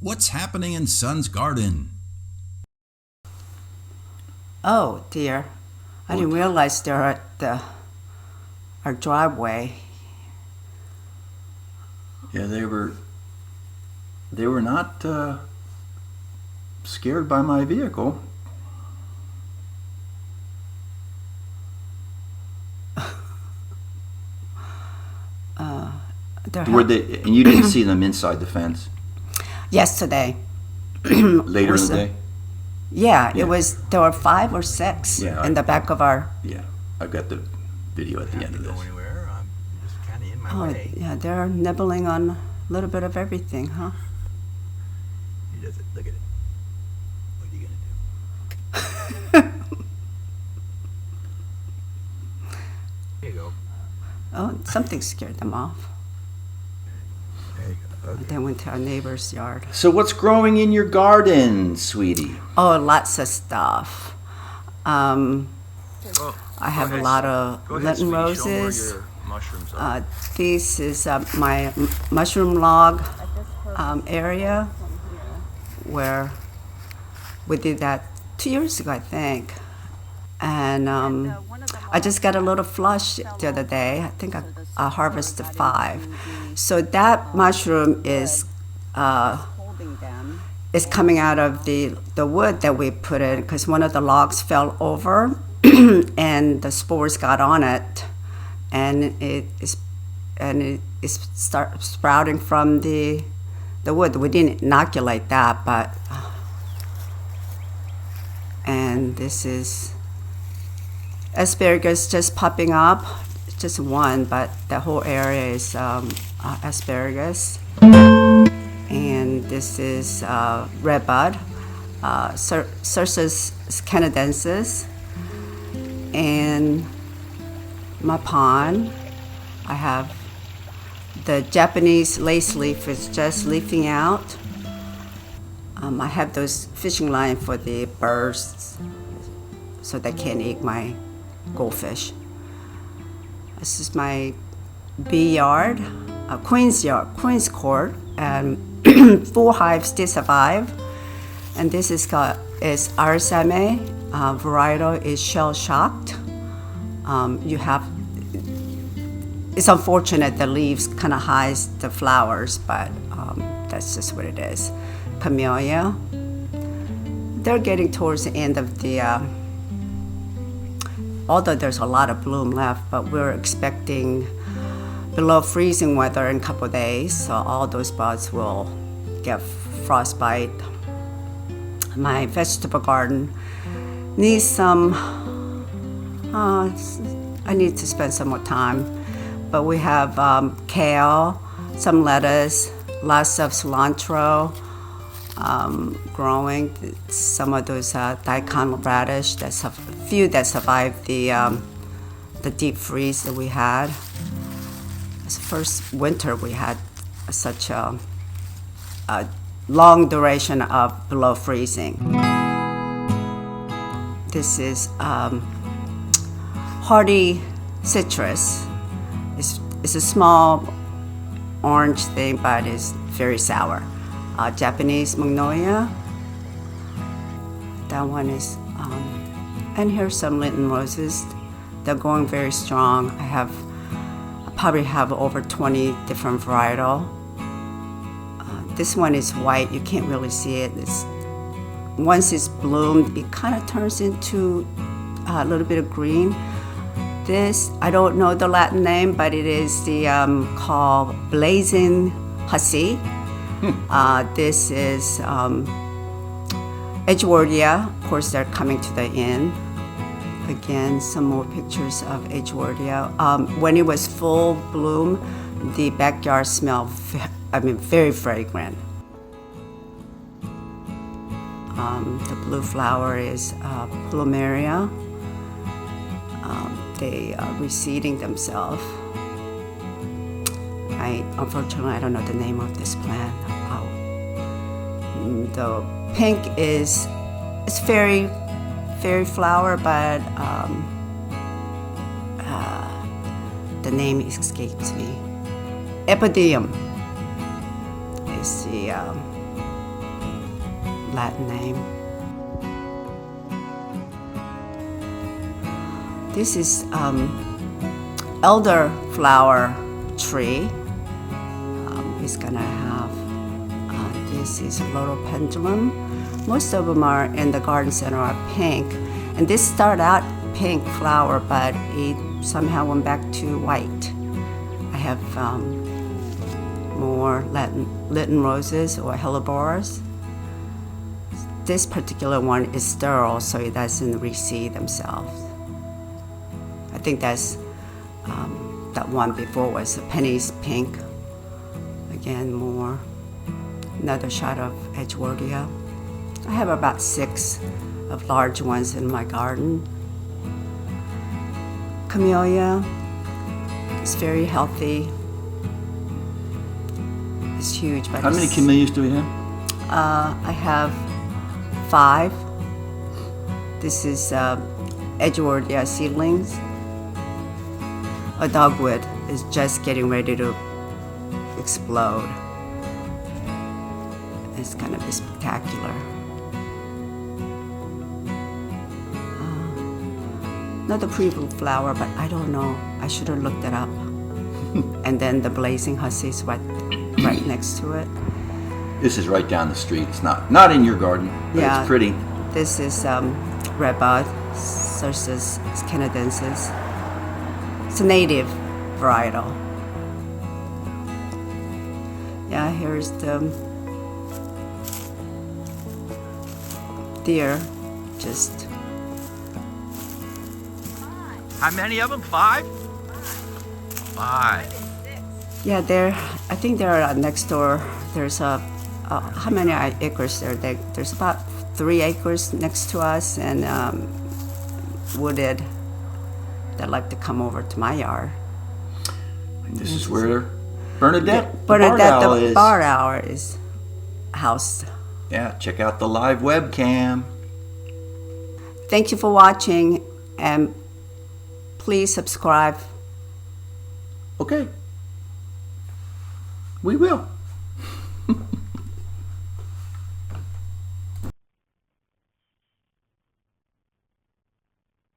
What's happening in Son's garden? Oh dear, I didn't realize they're at our driveway. Yeah, they were not scared by my vehicle. Were they? And you didn't see them inside the fence Yesterday. later in the day? Yeah, Yeah. it was. There were 5 or 6 Yeah, in the back of our. Yeah, I've got the video at the end of Go this. anywhere? I'm just kind of in my Oh, way. yeah, they're nibbling on a little bit of everything, huh? He does it. Look at it. What are you gonna do? There you go. Oh, something scared them off. There you go. Okay. They went to our neighbor's yard. So what's growing in your garden, sweetie? Oh, lots of stuff. I have a lot of Go ahead, Lenten sweetie. Show 'em where roses. your mushrooms are. This is my mushroom log area where we did that 2 years ago, I think. And I just got a little flush the other day. I think I harvested 5. So that mushroom is coming out of the wood that we put in because one of the logs fell over and the spores got on it, and it is start sprouting from the wood. We didn't inoculate that, but and this is asparagus just popping up, just one, but the whole area is asparagus. And this is redbud, Cercis canadensis. And my pond, I have the Japanese lace leaf is just leafing out. I have those fishing line for the birds so they can't eat my goldfish. This is my bee yard, queen's court, and 4 hives still survive. And this is RSMA, varietal is shell shocked. It's unfortunate the leaves kind of hides the flowers, but that's just what it is. Camellia, they're getting towards the end of the, although there's a lot of bloom left, but we're expecting below freezing weather in a couple of days, so all those buds will get frostbite. My vegetable garden needs some, I need to spend some more time, but we have kale, some lettuce, lots of cilantro growing, some of those daikon radish, that's a few that survived the deep freeze that we had. It's the first winter we had such a long duration of below freezing. This is hardy citrus. It's a small orange thing, but it's very sour. Japanese magnolia. That one is, and here's some Lenten roses. They're going very strong. I probably have over 20 different varietal. This one is white, you can't really see it. Once it's bloomed, it kind of turns into a little bit of green. This, I don't know the Latin name, but it is called blazing hussy. This is Edgeworthia. Of course, they're coming to the end. Again, some more pictures of Edgeworthia. When it was full bloom, the backyard smelled very fragrant. The blue flower is plumeria. They are reseeding themselves. Unfortunately, I don't know the name of this plant. The pink is fairy flower, but the name escapes me. Epidemium is the Latin name. This is elderflower tree. It's gonna have, this is a little pendulum. Most of them are in the garden center are pink. And this started out pink flower, but it somehow went back to white. I have more Latin roses or hellebores. This particular one is sterile, so it doesn't reseed themselves. I think that's that one before was a penny's pink. Again, more. Another shot of Edgeworthia. I have about 6 of large ones in my garden. Camellia is very healthy. It's huge, but How many camellias do we have? I have 5. This is Edgeworthia seedlings. A dogwood is just getting ready to explode. It's gonna be spectacular. Another pre-bloom flower, but I don't know. I should have looked it up. And then the blazing hussy is right next to it. This is right down the street. It's not in your garden, but Yeah. it's pretty. This is redbud, Cercis canadensis. It's a native varietal. Yeah, here's the deer, just How many of them? 5? 5. yeah. I think they're next door. There's how many acres there? There's about 3 acres next to us, and wooded. That like to come over to my yard. This is where Bernadette the Barred Bernadette Owl the is. Barred Owl is housed. Yeah, check out the live webcam. Thank you for watching, and please subscribe. Okay. We will.